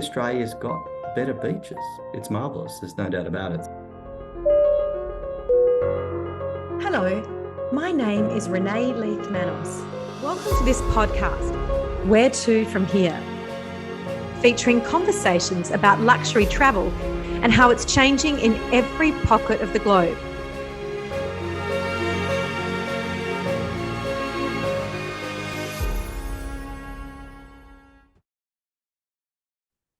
Australia's got better beaches. It's marvellous, there's no doubt about it. Hello, my name is Renee Leith-Manos. Welcome to this podcast, Where to From Here, featuring conversations about luxury travel and how it's changing in every pocket of the globe.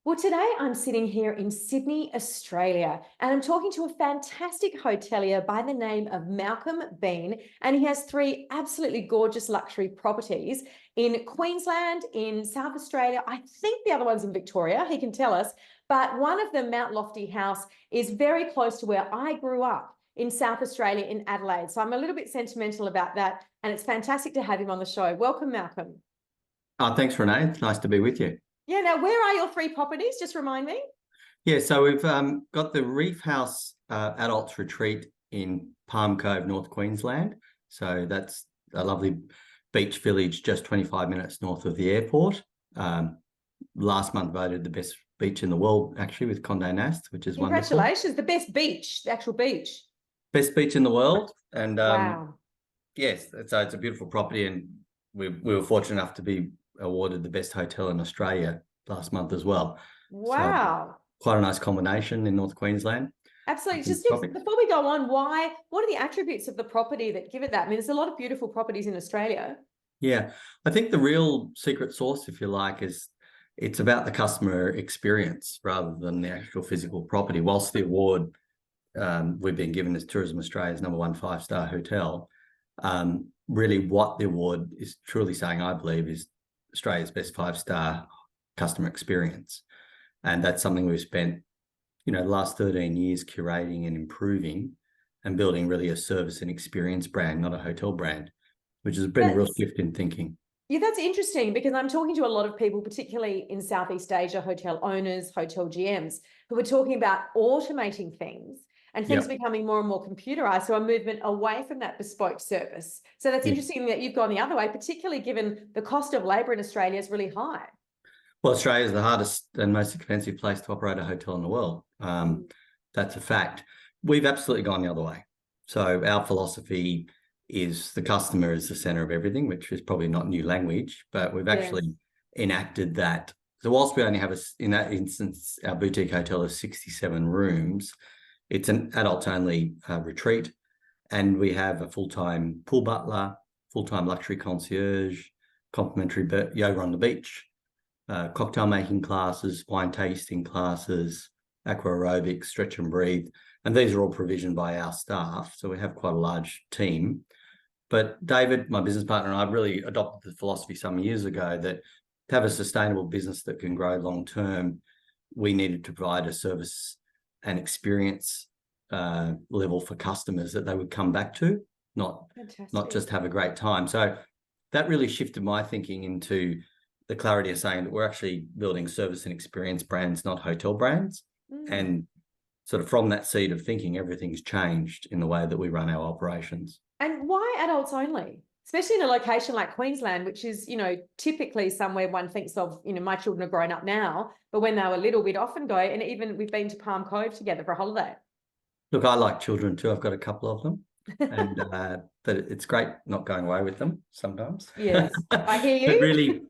Well, today I'm sitting here in Sydney, Australia, and I'm talking to a fantastic hotelier by the name of Malcolm Bean, and he has 3 absolutely gorgeous luxury properties in Queensland, in South Australia. I think the other one's in Victoria, he can tell us, but one of them, Mount Lofty House, is very close to where I grew up in South Australia, in Adelaide. So I'm a little bit sentimental about that, and it's fantastic to have him on the show. Welcome, Malcolm. Thanks, Renee. It's nice to be with you. Yeah, now where are your 3 properties? Just remind me. Yeah, so we've got the Reef House Adults Retreat in Palm Cove, North Queensland. So that's a lovely beach village just 25 minutes north of the airport. Last month voted the best beach in the world, actually, with Condé Nast, which is wonderful. Congratulations, the best beach, the actual beach. Best beach in the world. And wow. Yes, so it's a beautiful property, and we were fortunate enough to be awarded the best hotel in Australia last month as well. Wow. So quite a nice combination in North Queensland. Absolutely. Just before we go on, what are the attributes of the property that give it that? I mean, there's a lot of beautiful properties in Australia. Yeah, I think the real secret sauce, if you like, is it's about the customer experience rather than the actual physical property. Whilst the award we've been given as Tourism Australia's #1 5-star hotel, really what the award is truly saying, I believe, is Australia's best 5-star customer experience. And that's something we've spent, the last 13 years curating and improving and building really a service and experience brand, not a hotel brand, which has been a real shift in thinking. Yeah, that's interesting, because I'm talking to a lot of people, particularly in Southeast Asia, hotel owners, hotel GMs, who are talking about automating things and things becoming more and more computerized. So a movement away from that bespoke service. So that's interesting that you've gone the other way, particularly given the cost of labor in Australia is really high. Well, Australia is the hardest and most expensive place to operate a hotel in the world. That's a fact. We've absolutely gone the other way. So our philosophy is the customer is the center of everything, which is probably not new language, but we've actually enacted that. So whilst we only have, in that instance, our boutique hotel is 67 rooms, it's an adults-only retreat, and we have a full-time pool butler, full-time luxury concierge, complimentary yoga on the beach, cocktail making classes, wine tasting classes, aqua aerobics, stretch and breathe, and these are all provisioned by our staff. So we have quite a large team. But David, my business partner, and I really adopted the philosophy some years ago that to have a sustainable business that can grow long term, we needed to provide a service and experience level for customers that they would come back to, not just have a great time. So that really shifted my thinking into the clarity of saying that we're actually building service and experience brands, not hotel brands. And sort of from that seed of thinking, everything's changed in the way that we run our operations. And why adults only? Especially in a location like Queensland, which is, typically somewhere one thinks of, my children are grown up now, but when they were little, we'd often go, and even we've been to Palm Cove together for a holiday. Look, I like children too. I've got a couple of them, and but it's great not going away with them sometimes. Yes, I hear you. But really,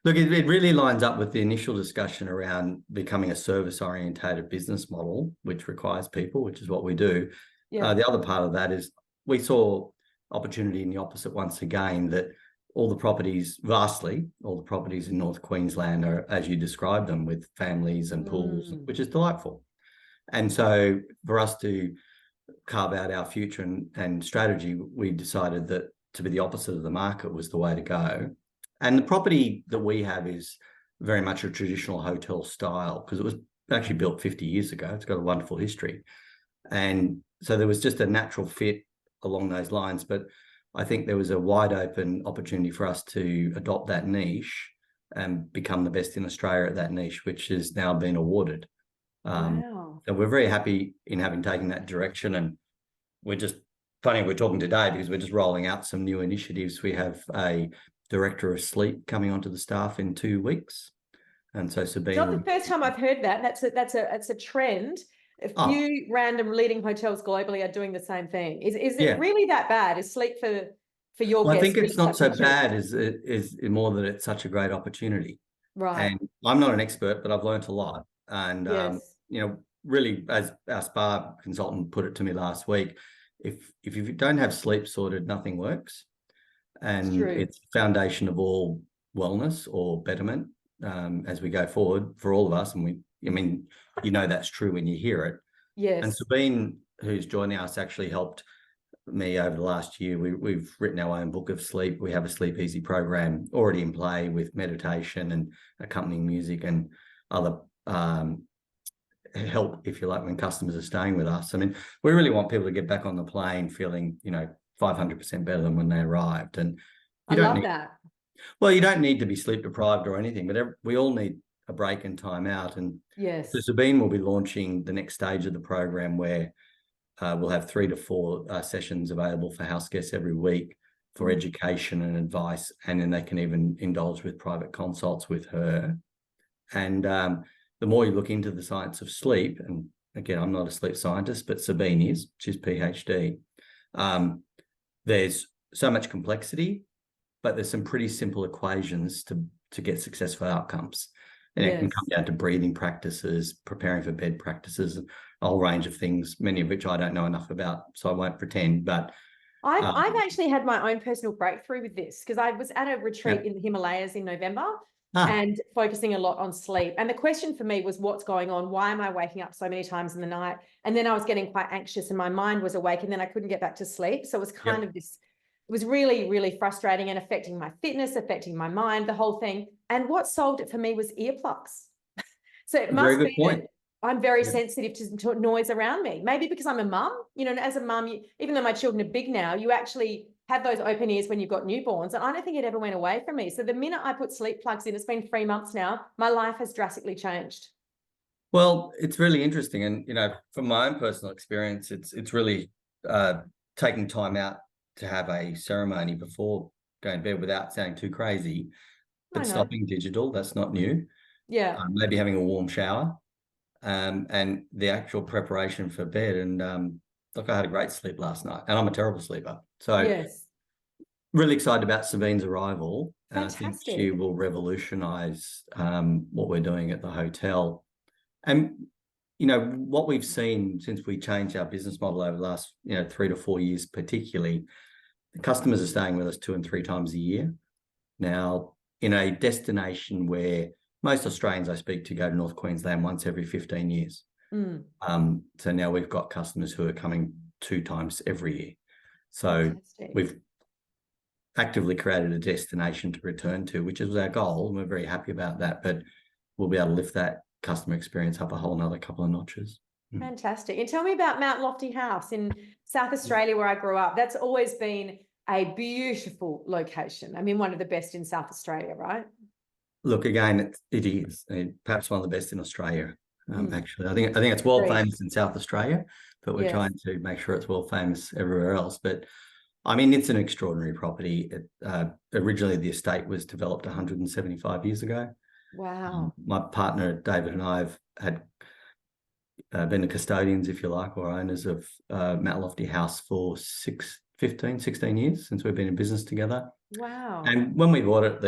look, it really lines up with the initial discussion around becoming a service-orientated business model, which requires people, which is what we do. The other part of that is we saw opportunity in the opposite once again, that all the properties in North Queensland are, as you described them, with families and pools, which is delightful. And so for us to carve out our future and strategy, we decided that to be the opposite of the market was the way to go. And the property that we have is very much a traditional hotel style, because it was actually built 50 years ago. It's got a wonderful history. And so there was just a natural fit along those lines. But I think there was a wide open opportunity for us to adopt that niche and become the best in Australia at that niche, which has now been awarded. So we're very happy in having taken that direction. And we're just funny we're talking today because we're just rolling out some new initiatives. We have a director of sleep coming onto the staff in 2 weeks. And so It's Sabine not will the first time I've heard that. That's a trend. A few random leading hotels globally are doing the same thing. Is it really that bad? Is sleep for your Well, I guests think it's not such so an issue? bad as it is more that it's such a great opportunity. Right. And I'm not an expert, but I've learned a lot. And Yes. you know, really, as our spa consultant put it to me last week, if you don't have sleep sorted, nothing works. It's And true. it's the foundation of all wellness or betterment as we go forward for all of us. And I mean, you know that's true when you hear it. And Yes. Sabine, who's joining us, actually helped me over the last year. We've written our own book of sleep. We have a Sleep Easy program already in play with meditation and accompanying music and other help, if you like, when customers are staying with us. I mean, we really want people to get back on the plane feeling, 500% better than when they arrived. And I love that. well, you don't need to be sleep deprived or anything, but we all need a break and time out. And Yes. so Sabine will be launching the next stage of the program where we'll have 3 to 4 sessions available for house guests every week for education and advice. And then they can even indulge with private consults with her. And the more you look into the science of sleep, and again, I'm not a sleep scientist, but Sabine is, she's PhD. There's so much complexity, but there's some pretty simple equations to get successful outcomes. And it can come down to breathing practices, preparing for bed practices, a whole range of things, many of which I don't know enough about, so I won't pretend. But I've actually had my own personal breakthrough with this because I was at a retreat in the Himalayas in November and focusing a lot on sleep. And the question for me was, what's going on? Why am I waking up so many times in the night? And then I was getting quite anxious and my mind was awake and then I couldn't get back to sleep. So it was kind of this, it was really, really frustrating and affecting my fitness, affecting my mind, the whole thing. And what solved it for me was earplugs. So it must be that I'm very sensitive to noise around me. Maybe because I'm a mum, as a mum, even though my children are big now, you actually have those open ears when you've got newborns. And I don't think it ever went away from me. So the minute I put sleep plugs in, it's been 3 months now, my life has drastically changed. Well, it's really interesting. And, from my own personal experience, it's really taking time out to have a ceremony before going to bed without sounding too crazy, but stopping digital, that's not new. Yeah. Maybe having a warm shower and the actual preparation for bed. And look, I had a great sleep last night and I'm a terrible sleeper. So really excited about Sabine's arrival. And I think she will revolutionize what we're doing at the hotel. And, what we've seen since we changed our business model over the last, 3 to 4 years, particularly, the customers are staying with us 2 and 3 times a year. Now, in a destination where most Australians I speak to go to North Queensland once every 15 years. So now we've got customers who are coming 2 times every year. So we've actively created a destination to return to, which is our goal. And we're very happy about that, but we'll be able to lift that customer experience up a whole nother couple of notches. Fantastic. And tell me about Mount Lofty House in South Australia, where I grew up. That's always been a beautiful location. I mean, one of the best in South Australia, right? Look, again, it is perhaps one of the best in Australia. Actually, I think it's world famous in South Australia, but we're trying to make sure it's world famous everywhere else. But I mean, it's an extraordinary property. Originally, the estate was developed 175 years ago. Wow. My partner, David, and I have had been the custodians, if you like, or owners of Mount Lofty House for 16 years since we've been in business together. Wow. And when we bought it,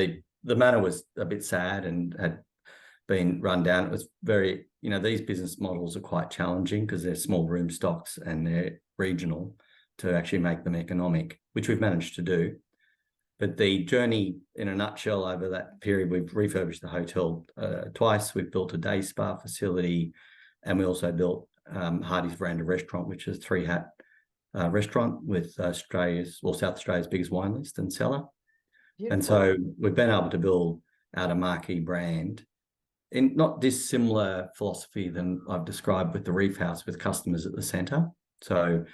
the manor was a bit sad and had been run down. It was very, these business models are quite challenging because they're small room stocks and they're regional to actually make them economic, which we've managed to do. But the journey in a nutshell over that period, we've refurbished the hotel twice. We've built a day spa facility and we also built Hardy's Veranda Restaurant, which is a 3-hat restaurant with South Australia's biggest wine list and cellar. Beautiful. And so we've been able to build out a marquee brand in not dissimilar philosophy than I've described with the Reef House, with customers at the centre. So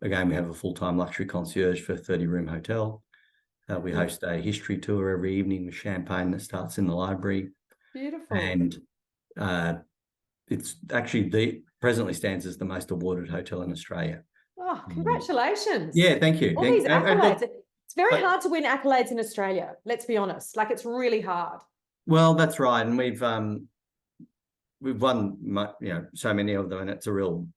again, we have a full-time luxury concierge for a 30-room hotel. We host a history tour every evening with champagne that starts in the library. Beautiful. And it's actually presently stands as the most awarded hotel in Australia. Oh, congratulations. Yeah, thank you. All these accolades. It's very hard to win accolades in Australia, let's be honest. Like, it's really hard. Well, that's right, and we've won, so many of them, and it's a real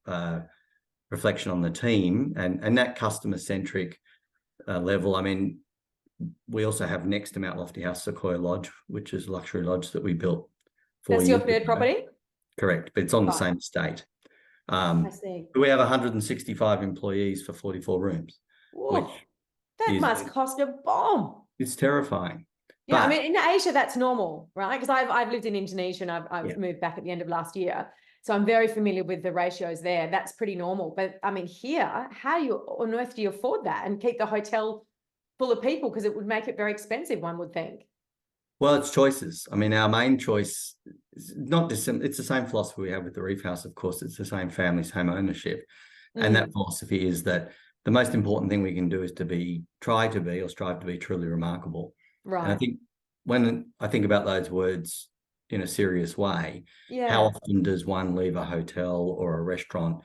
reflection on the team and that customer centric level. I mean, we also have next to Mount Lofty House Sequoia Lodge, which is a luxury lodge that we built 4 That's years your third ago. property? Correct, but it's on the Right. same estate. I see. We have 165 employees for 44 rooms, Whoa, which that is must cost a bomb. it's terrifying. Yeah, I But mean, in Asia, that's normal, right? Because I've lived in Indonesia and I've Yeah. moved back at the end of last year. So I'm very familiar with the ratios there. That's pretty normal. But I mean, here, how on earth do you afford that and keep the hotel full of people? Because it would make it very expensive, one would think. Well, it's choices. I mean, our main choice is not dissimilar. It's the same philosophy we have with the Reef House, of course. It's the same family's home ownership. And that philosophy is that the most important thing we can do is strive to be truly remarkable. Right. And I think when I think about those words in a serious way, Yeah. how often does one leave a hotel or a restaurant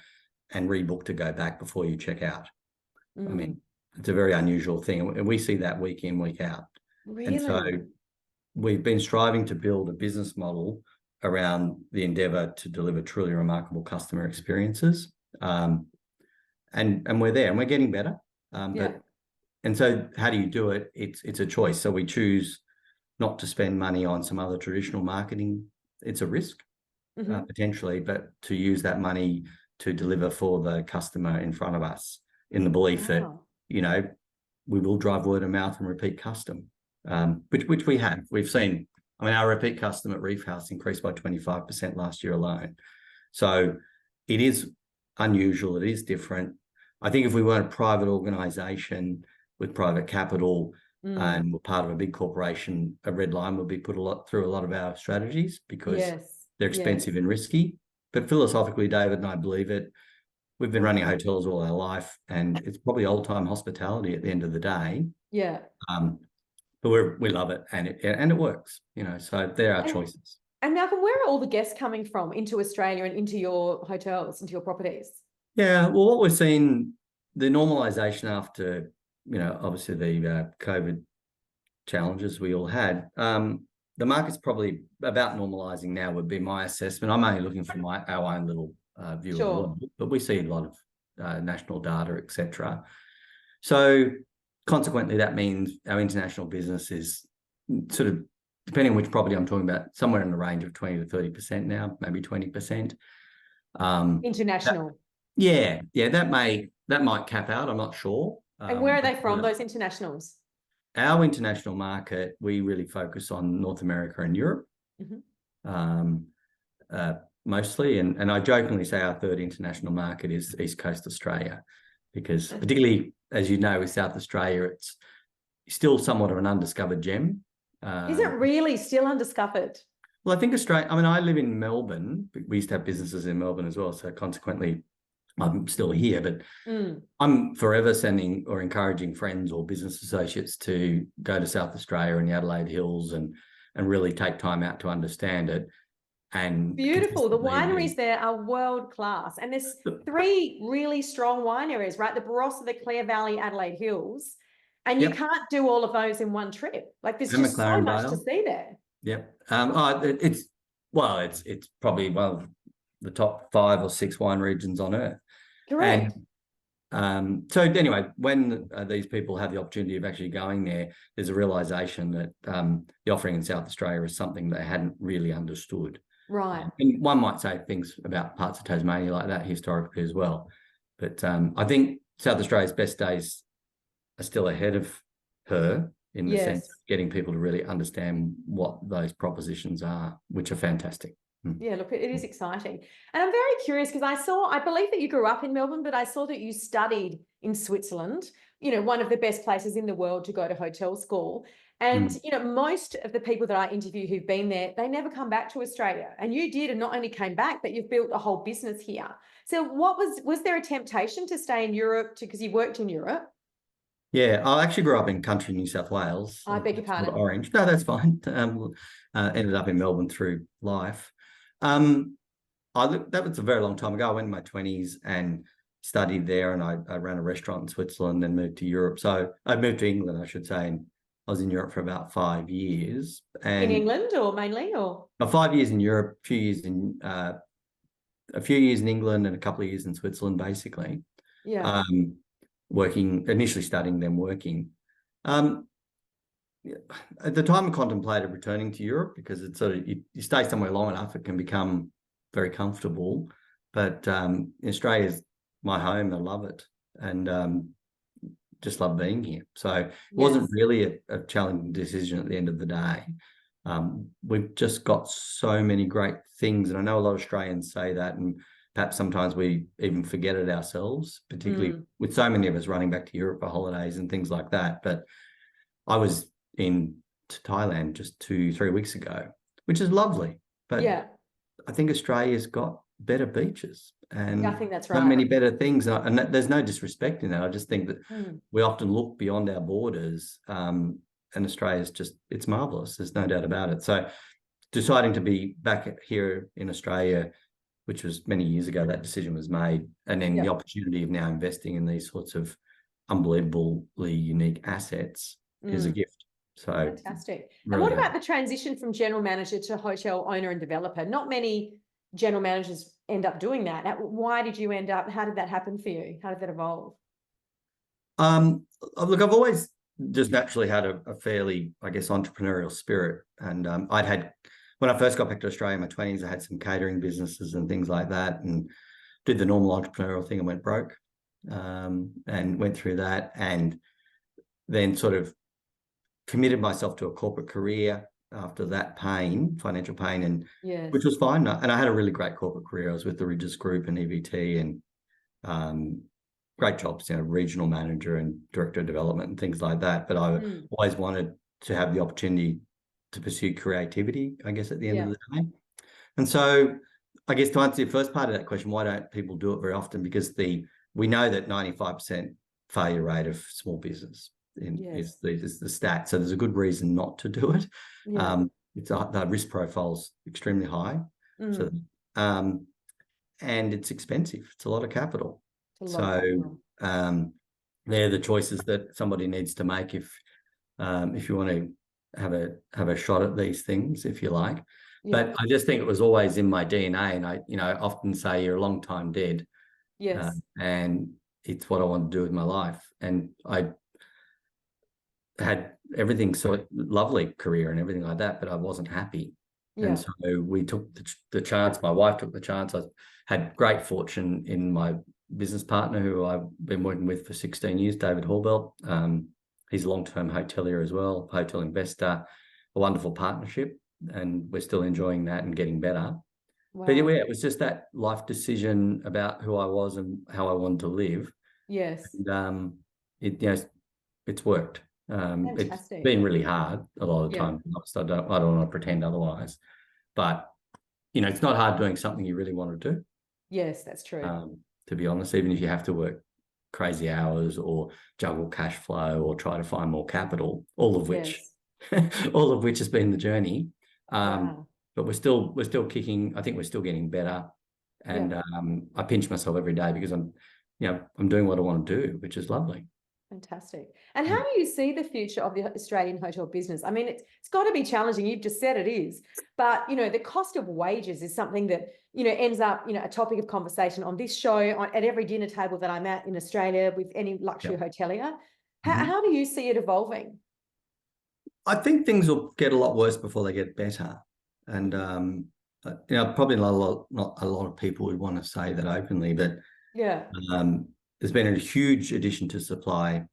and rebook to go back before you check out? I mean, it's a very unusual thing. And we see that week in, week out. Really? And so we've been striving to build a business model around the endeavour to deliver truly remarkable customer experiences. And we're there and we're getting better. And so how do you do it? It's a choice. So we choose not to spend money on some other traditional marketing. It's a risk, potentially, but to use that money to deliver for the customer in front of us in the belief that, we will drive word of mouth and repeat custom, which we have. We've seen, our repeat custom at Reef House increased by 25% last year alone. So it is unusual. It is different. I think if we weren't a private organisation with private capital and we're part of a big corporation, a red line would be put through a lot of our strategies because they're expensive and risky. But philosophically, David and I believe it. We've been running hotels all our life, and it's probably old-time hospitality at the end of the day. Yeah. But we love it, and it works. So there are choices. And Malcolm, where are all the guests coming from into Australia and into your hotels, into your properties? Yeah, well, what we're seeing, the normalisation after, obviously the COVID challenges we all had, the market's probably about normalising now would be my assessment. I'm only looking from our own little view of the world, but we see a lot of national data, etc. So consequently, that means our international business is sort of, depending on which property I'm talking about, somewhere in the range of 20 to 30% now, maybe 20%. International. That might cap out. I'm not sure. And where are they from, those internationals? Our international market, we really focus on North America and Europe, mostly. And I jokingly say our third international market is East Coast Australia, because particularly, as you know, with South Australia, it's still somewhat of an undiscovered gem. Is it really still undiscovered? Well, I think Australia, I live in Melbourne. We used to have businesses in Melbourne as well. So consequently, I'm still here, but I'm forever sending or encouraging friends or business associates to go to South Australia and the Adelaide Hills and really take time out to understand it. And beautiful. The wineries there are world class. And there's 3 really strong wine areas, right? The Barossa, the Clare Valley, Adelaide Hills. And you can't do all of those in one trip. Like there's just so much to see there. Yep. It's probably one of the top 5 or 6 wine regions on earth. Correct. And so anyway, when these people have the opportunity of actually going there, there's a realization that the offering in South Australia is something they hadn't really understood. Right. And one might say things about parts of Tasmania like that historically as well. But I think South Australia's best days are still ahead of her in the sense of getting people to really understand what those propositions are, which are fantastic. Yeah, look, it is exciting. And I'm very curious because I believe that you grew up in Melbourne, but I saw that you studied in Switzerland, one of the best places in the world to go to hotel school. And, most of the people that I interview who've been there, they never come back to Australia. And you did, and not only came back, but you've built a whole business here. So was there a temptation to stay in Europe because you worked in Europe? Yeah, I actually grew up in country New South Wales. I beg your pardon. Orange. No, that's fine. Ended up in Melbourne through life. That was a very long time ago. I went in my 20s and studied there, and I ran a restaurant in Switzerland and moved to Europe. So I moved to England, I should say, in I was in Europe for about 5 years. In And England or mainly, or? 5 years in Europe, a few years in England and a couple of years in Switzerland, basically. Yeah. Working, initially studying, then working. At the time, I contemplated returning to Europe because it's sort of, you stay somewhere long enough, it can become very comfortable. But Australia is my home. I love it, and just love being here. So it wasn't really a challenging decision at the end of the day. We've just got so many great things, and I know a lot of Australians say that, and perhaps sometimes we even forget it ourselves, particularly with so many of us running back to Europe for holidays and things like that. But I was in Thailand just 2-3 weeks ago, which is lovely. But I think Australia's got better beaches and I think that's so right. many better things. And there's no disrespect in that. I just think that we often look beyond our borders, and Australia's it's marvelous. There's no doubt about it. So deciding to be back here in Australia, which was many years ago, that decision was made. And then the opportunity of now investing in these sorts of unbelievably unique assets is a gift. So fantastic. Really and what about the transition from general manager to hotel owner and developer? Not many general managers end up doing that. Why did you end up, how did that happen for you? How did that evolve? Look, I've always just naturally had a fairly, I guess, entrepreneurial spirit. And when I first got back to Australia in my 20s, I had some catering businesses and things like that, and did the normal entrepreneurial thing and went broke, and went through that, and then sort of committed myself to a corporate career after that financial pain, and which was fine. And I had a really great corporate career. I was with the Regis Group and EVT, and great jobs, regional manager and director of development and things like that. But I always wanted to have the opportunity to pursue creativity, I guess, at the end of the day. And so I guess to answer your first part of that question, why don't people do it very often? Because we know that 95% failure rate of small business is the stat. So there's a good reason not to do it. The risk profile's extremely high. So, and it's expensive. It's a lot of capital. So they're the choices that somebody needs to make if you want to have a shot at these things, if you like. But I just think it was always in my DNA, and I often say you're a long time dead. And it's what I want to do with my life. And I had everything, so lovely career and everything like that, but I wasn't happy. And so we took the chance. My wife took the chance. I had great fortune in my business partner, who I've been working with for 16 years, David Horbelt. He's a long-term hotelier as well, hotel investor, a wonderful partnership, and we're still enjoying that and getting better. But it was just that life decision about who I was and how I wanted to live. And it's worked. It's been really hard a lot of the time. I don't want to pretend otherwise, but it's not hard doing something you really want to do. Yes, that's true. To be honest, even if you have to work crazy hours or juggle cash flow or try to find more capital, all of which has been the journey. But we're still kicking. I think we're still getting better, and I pinch myself every day because I'm doing what I want to do, which is lovely. Fantastic. And how do you see the future of the Australian hotel business? I mean, it's got to be challenging. You've just said it is, but the cost of wages is something that ends up a topic of conversation on this show, at every dinner table that I'm at in Australia with any luxury hotelier. How do you see it evolving? I think things will get a lot worse before they get better, and probably not a lot of people would want to say that openly, but there's been a huge addition to supply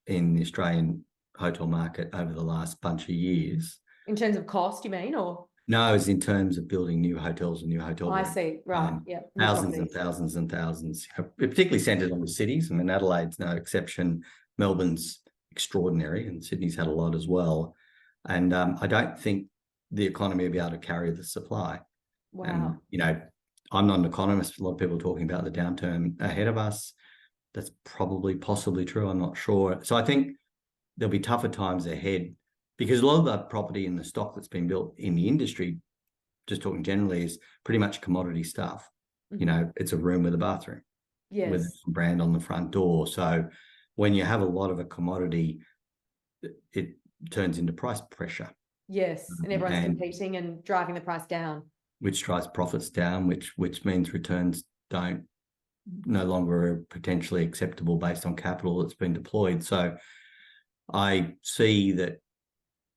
in the Australian hotel market over the last bunch of years. In terms of cost, you mean, or? No, it's in terms of building new hotels and new hotel rooms. I see, right, Thousands and thousands and thousands, particularly centred on the cities. I mean, Adelaide's no exception. Melbourne's extraordinary, and Sydney's had a lot as well. And I don't think the economy will be able to carry the supply. Wow. And, I'm not an economist. A lot of people are talking about the downturn ahead of us. That's probably possibly true. I'm not sure. So I think there'll be tougher times ahead, because a lot of the property and the stock that's been built in the industry, just talking generally, is pretty much commodity stuff. It's a room with a bathroom with a brand on the front door. So when you have a lot of a commodity, turns into price pressure. Yes, and everyone's And competing and driving the price down. which drives profits down, which means returns no longer are potentially acceptable based on capital that's been deployed. So I see that,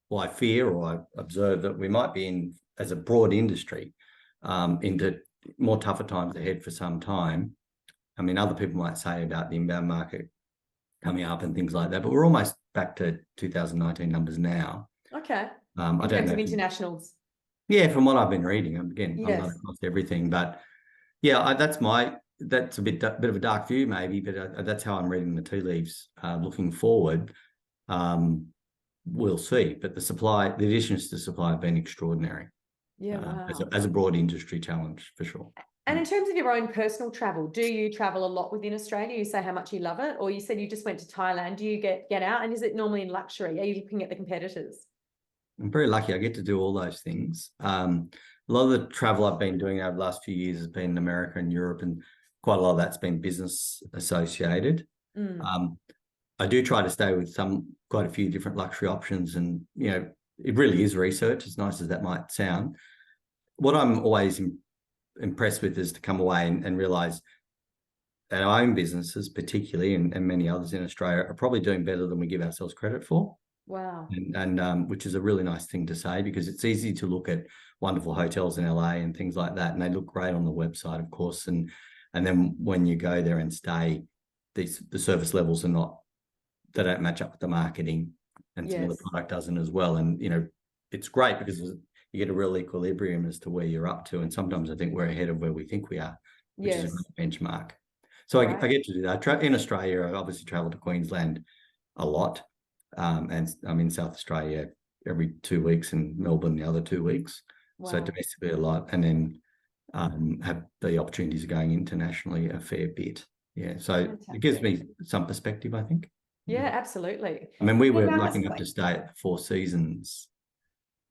well, I fear or I observe that we might be in, as a broad industry, into more tougher times ahead for some time. I mean, other people might say about the inbound market coming up and things like that, but we're almost back to 2019 numbers now. Okay. I In don't terms know. of internationals. Yeah, from what I've been reading, again, I'm not Yes. across everything, but yeah, that's a bit of a dark view maybe, but that's how I'm reading the tea leaves looking forward. We'll see, but the additions to supply have been extraordinary. Yeah, wow. As a broad industry challenge for sure. And in terms of your own personal travel, do you travel a lot within Australia? You say how much you love it, or you said you just went to Thailand. Do you get out, and is it normally in luxury? Are you looking at the competitors? I'm very lucky. I get to do all those things. A lot of the travel I've been doing over the last few years has been in America and Europe, and quite a lot of that's been business associated. I do try to stay with quite a few different luxury options, and it really is research, as nice as that might sound. What I'm always impressed with is to come away and realize that our own businesses, particularly, and many others in Australia, are probably doing better than we give ourselves credit for. Wow. And which is a really nice thing to say, because it's easy to look at wonderful hotels in LA and things like that, and they look great on the website, of course, and then when you go there and stay, the service levels they don't match up with the marketing, and some of the product doesn't as well. And it's great because you get a real equilibrium as to where you're up to, and sometimes I think we're ahead of where we think we are, which is a great benchmark. So I get to do that. In Australia, I obviously travel to Queensland a lot, and I'm in South Australia every 2 weeks, and Melbourne the other 2 weeks. Wow. So domestically a lot, and then have the opportunities of going internationally a fair bit. Yeah, so fantastic. It gives me some perspective, I think. Yeah, absolutely. I mean, we were lucky enough to stay at the Four Seasons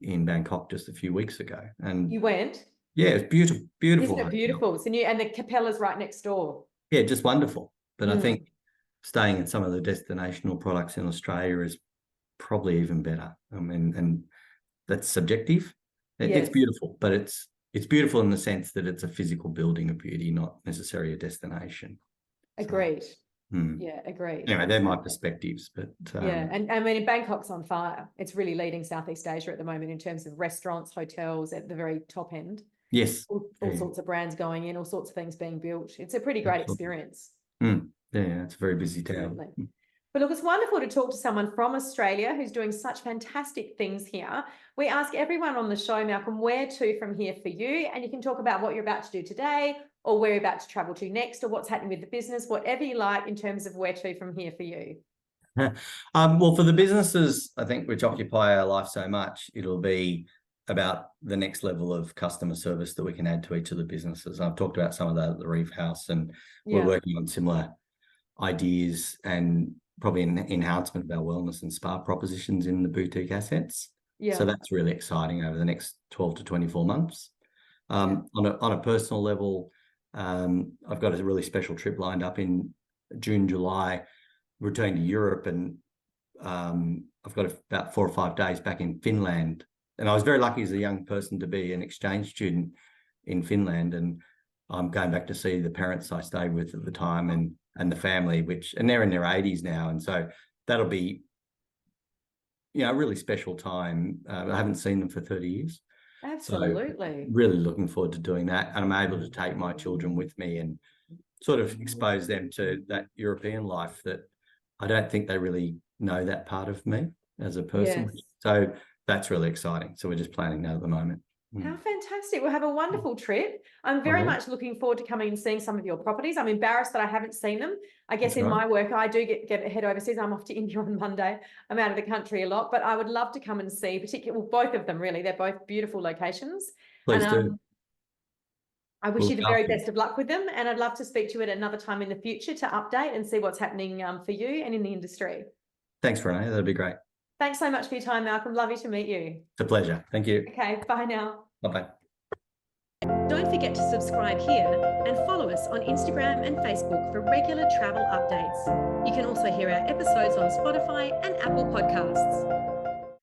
in Bangkok just a few weeks ago, and you went. Yeah, it's beautiful. Isn't it beautiful? So and the Capella's right next door. Yeah, just wonderful. But I think staying in some of the destinational products in Australia is probably even better. I mean, and that's subjective. It's beautiful, but it's beautiful in the sense that it's a physical building of beauty, not necessarily a destination. Agreed. So, yeah, agreed. Anyway, they're my perspectives, but and I mean, Bangkok's on fire. It's really leading Southeast Asia at the moment in terms of restaurants, hotels at the very top end. Yes, all sorts of brands going in, all sorts of things being built. It's a pretty great experience. Yeah, it's a very busy town. But look, it's wonderful to talk to someone from Australia who's doing such fantastic things here. We ask everyone on the show, Malcolm, where to from here for you, and you can talk about what you're about to do today, or where you're about to travel to next, or what's happening with the business, whatever you like in terms of where to from here for you. Well, for the businesses, I think, which occupy our life so much, it'll be about the next level of customer service that we can add to each of the businesses. I've talked about some of that at the Reef House, and we're working on similar ideas and probably an enhancement of our wellness and spa propositions in the boutique assets. So that's really exciting over the next 12 to 24 months. On a personal level, I've got a really special trip lined up in June, July, returning to Europe, and I've got about 4 or 5 days back in Finland. And I was very lucky as a young person to be an exchange student in Finland, and I'm going back to see the parents I stayed with at the time and the family, and they're in their 80s now, and so that'll be a really special time. I haven't seen them for 30 years. Absolutely. So really looking forward to doing that, and I'm able to take my children with me and sort of expose them to that European life that I don't think they really know that part of me as a person. So that's really exciting. So we're just planning that at the moment. How fantastic. We'll have a wonderful trip. I'm very much looking forward to coming and seeing some of your properties. I'm embarrassed that I haven't seen them. I guess in my work, I do get head overseas. I'm off to India on Monday. I'm out of the country a lot, but I would love to come and see, particularly, well, both of them really. They're both beautiful locations. Please do. I wish you the very best of luck with them, and I'd love to speak to you at another time in the future to update and see what's happening for you and in the industry. Thanks, Renee. That'd be great. Thanks so much for your time, Malcolm. Lovely to meet you. It's a pleasure. Thank you. Okay, bye now. Bye-bye. Don't forget to subscribe here and follow us on Instagram and Facebook for regular travel updates. You can also hear our episodes on Spotify and Apple Podcasts.